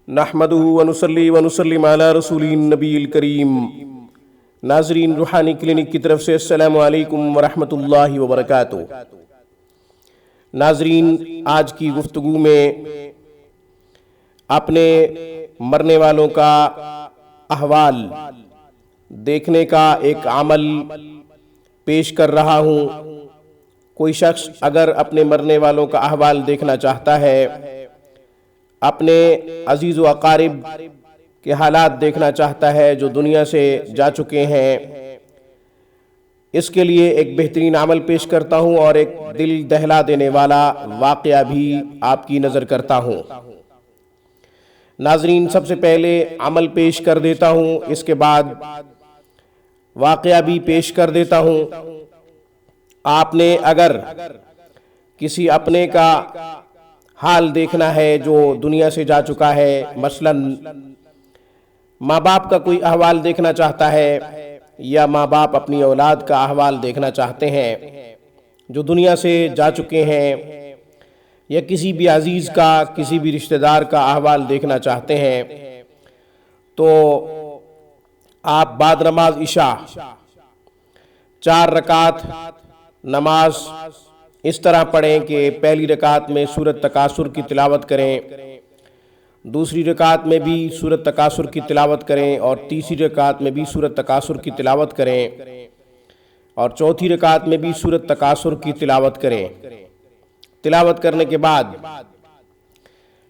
نحمدہ ونصلی ونسلم علی رسول النبی الکریم۔ ناظرین، روحانی کلینک کی طرف سے السلام علیکم ورحمۃ اللہ وبرکاتہ۔ ناظرین، آج کی گفتگو میں اپنے مرنے والوں کا احوال دیکھنے کا ایک عمل پیش کر رہا ہوں۔ کوئی شخص اگر اپنے مرنے والوں کا احوال دیکھنا چاہتا ہے، اپنے عزیز و اقارب کے حالات دیکھنا چاہتا ہے جو دنیا سے جا چکے ہیں، اس کے لیے ایک بہترین عمل پیش کرتا ہوں اور ایک دل دہلا دینے والا واقعہ بھی آپ کی نظر کرتا ہوں۔ ناظرین، سب سے پہلے عمل پیش کر دیتا ہوں، اس کے بعد واقعہ بھی پیش کر دیتا ہوں۔ آپ نے اگر کسی اپنے کا حال دیکھنا ہے جو دنیا سے جا چکا ہے، مثلاً ماں باپ کا کوئی احوال دیکھنا چاہتا ہے، یا ماں باپ اپنی اولاد کا احوال دیکھنا چاہتے ہیں جو دنیا سے جا چکے ہیں، یا کسی بھی عزیز کا، کسی بھی رشتہ دار کا احوال دیکھنا چاہتے ہیں، تو آپ بعد نماز عشاء 4 رکعت نماز اس طرح پڑھیں کہ پہلی رکعت میں سورۃ تکاثر کی تلاوت کریں، دوسری رکعت میں بھی سورۃ تکاثر کی تلاوت کریں، اور تیسری رکعت میں بھی سورۃ تکاثر کی تلاوت کریں، اور چوتھی رکعت میں بھی سورۃ تکاثر کی تلاوت کریں۔ تلاوت کرنے کے بعد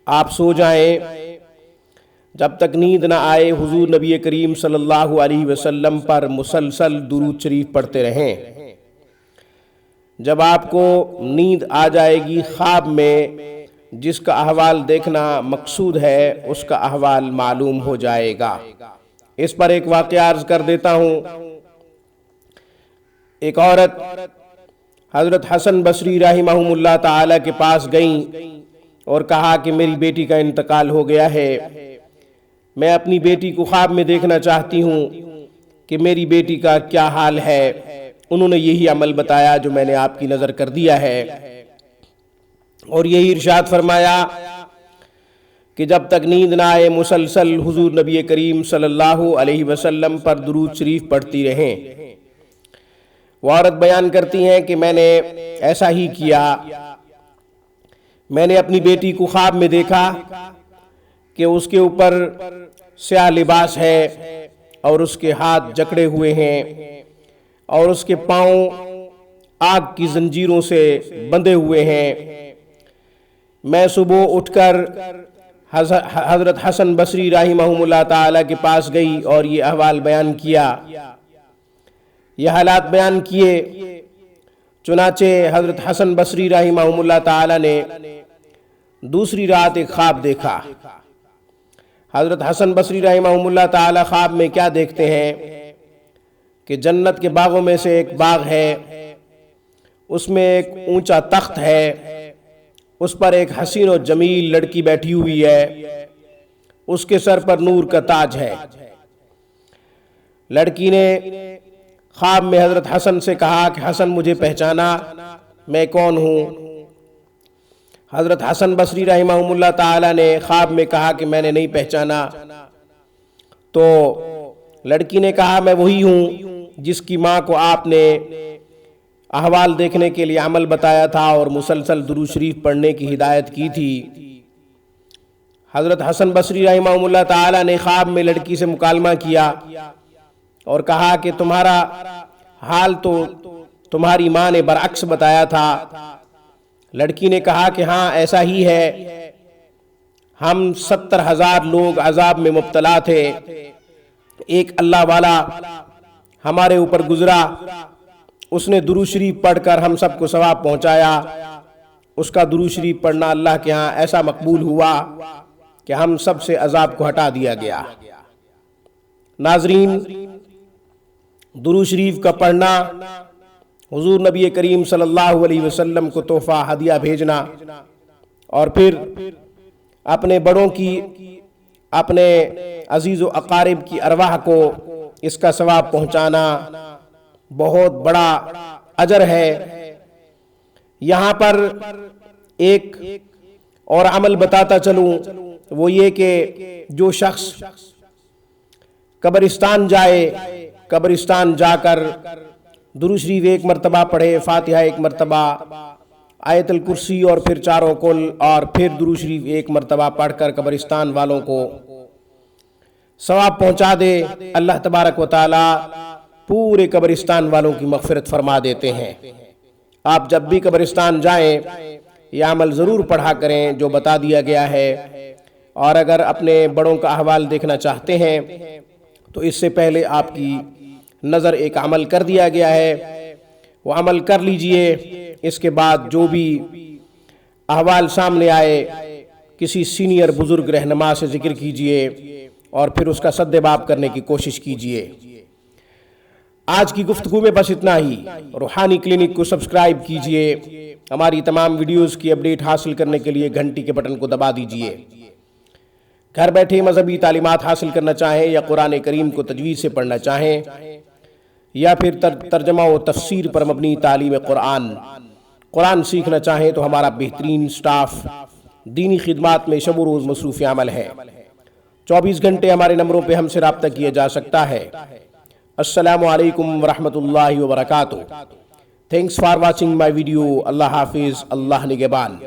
آپ سو جائیں، جب تک نیند نہ آئے حضور نبی کریم صلی اللہ علیہ وسلم پر مسلسل درود شریف پڑھتے رہیں۔ جب آپ کو نیند آ جائے گی، خواب میں جس کا احوال دیکھنا مقصود ہے اس کا احوال معلوم ہو جائے گا۔ اس پر ایک واقعہ عرض کر دیتا ہوں۔ ایک عورت حضرت حسن بصری رحمہم اللہ تعالی کے پاس گئیں اور کہا کہ میری بیٹی کا انتقال ہو گیا ہے، میں اپنی بیٹی کو خواب میں دیکھنا چاہتی ہوں کہ میری بیٹی کا کیا حال ہے۔ انہوں نے یہی عمل بتایا جو میں نے آپ کی نظر کر دیا ہے، اور یہی ارشاد فرمایا کہ جب تک نیند نہ آئے مسلسل حضور نبی کریم صلی اللہ علیہ وسلم پر درود شریف پڑھتی رہیں۔ وہ عورت بیان کرتی ہیں کہ میں نے ایسا ہی کیا۔ میں نے اپنی بیٹی کو خواب میں دیکھا کہ اس کے اوپر سیاہ لباس ہے اور اس کے ہاتھ جکڑے ہوئے ہیں اور اس کے پاؤں آگ کی زنجیروں سے بندھے ہوئے ہیں۔ میں صبح اٹھ کر حضرت حسن بصری رحمہم اللہ تعالی کے پاس گئی اور یہ احوال بیان کیا، یہ حالات بیان کیے۔ چنانچہ حضرت حسن بصری رحمہم اللہ تعالی نے دوسری رات ایک خواب دیکھا۔ حضرت حسن بصری رحمہم اللہ تعالی خواب میں کیا دیکھتے ہیں کہ جنت کے باغوں میں سے ایک باغ ہے، اس میں ایک اونچا تخت ہے، اس پر ایک حسین و جمیل لڑکی بیٹھی ہوئی ہے، اس کے سر پر نور کا تاج ہے۔ لڑکی نے خواب میں حضرت حسن سے کہا کہ حسن مجھے پہچانا، میں کون ہوں؟ حضرت حسن بصری رحمہم اللہ تعالی نے خواب میں کہا کہ میں نے نہیں پہچانا۔ تو لڑکی نے کہا میں وہی ہوں جس کی ماں کو آپ نے احوال دیکھنے کے لیے عمل بتایا تھا اور مسلسل درود شریف پڑھنے کی ہدایت کی تھی۔ حضرت حسن بصری رحمہم اللہ تعالی نے خواب میں لڑکی سے مکالمہ کیا اور کہا کہ تمہارا حال تو تمہاری ماں نے برعکس بتایا تھا۔ لڑکی نے کہا کہ ہاں ایسا ہی ہے، ہم 70,000 لوگ عذاب میں مبتلا تھے، ایک اللہ والا ہمارے اوپر گزرا، اس نے درود شریف پڑھ کر ہم سب کو ثواب پہنچایا۔ اس کا درود شریف پڑھنا اللہ کے ہاں ایسا مقبول ہوا کہ ہم سب سے عذاب کو ہٹا دیا گیا۔ ناظرین، درود شریف کا پڑھنا، حضور نبی کریم صلی اللہ علیہ وسلم کو تحفہ ہدیہ بھیجنا، اور پھر اپنے بڑوں کی، اپنے عزیز و اقارب کی ارواح کو اس کا ثواب پہنچانا بہت بڑا اجر ہے۔ یہاں پر ایک اور عمل بتاتا چلوں وہ یہ کہ جو شخص قبرستان جائے، قبرستان جا کر درود شریف ایک مرتبہ پڑھے، فاتحہ ایک مرتبہ، آیت الکرسی اور پھر چاروں کل، اور پھر درود شریف ایک مرتبہ پڑھ کر قبرستان والوں کو ثواب پہنچا دے، اللہ تبارک و تعالی پورے قبرستان والوں کی مغفرت فرما دیتے ہیں۔ آپ جب بھی قبرستان جائیں یہ عمل ضرور پڑھا کریں جو بتا دیا گیا ہے، اور اگر اپنے بڑوں کا احوال دیکھنا چاہتے ہیں تو اس سے پہلے آپ کی نظر ایک عمل کر دیا گیا ہے، وہ عمل کر لیجئے۔ اس کے بعد جو بھی احوال سامنے آئے کسی سینئر بزرگ رہنما سے ذکر کیجئے اور پھر اس کا سد باب کرنے کی کوشش کیجئے۔ آج کی گفتگو میں بس اتنا ہی۔ روحانی کلینک کو سبسکرائب کیجئے، ہماری تمام ویڈیوز کی اپڈیٹ حاصل کرنے کے لیے گھنٹی کے بٹن کو دبا دیجئے۔ گھر بیٹھے مذہبی تعلیمات حاصل کرنا چاہیں یا قرآن کریم کو تجوید سے پڑھنا چاہیں یا پھر ترجمہ و تفسیر پر مبنی تعلیم قرآن سیکھنا چاہیں تو ہمارا بہترین سٹاف دینی خدمات میں شب و روز مصروف عمل ہے۔ 24 گھنٹے ہمارے نمبروں پہ ہم سے رابطہ کیا جا سکتا ہے۔ السلام علیکم ورحمۃ اللہ وبرکاتہ۔ Thanks for watching my video. اللہ حافظ، اللہ نگہبان۔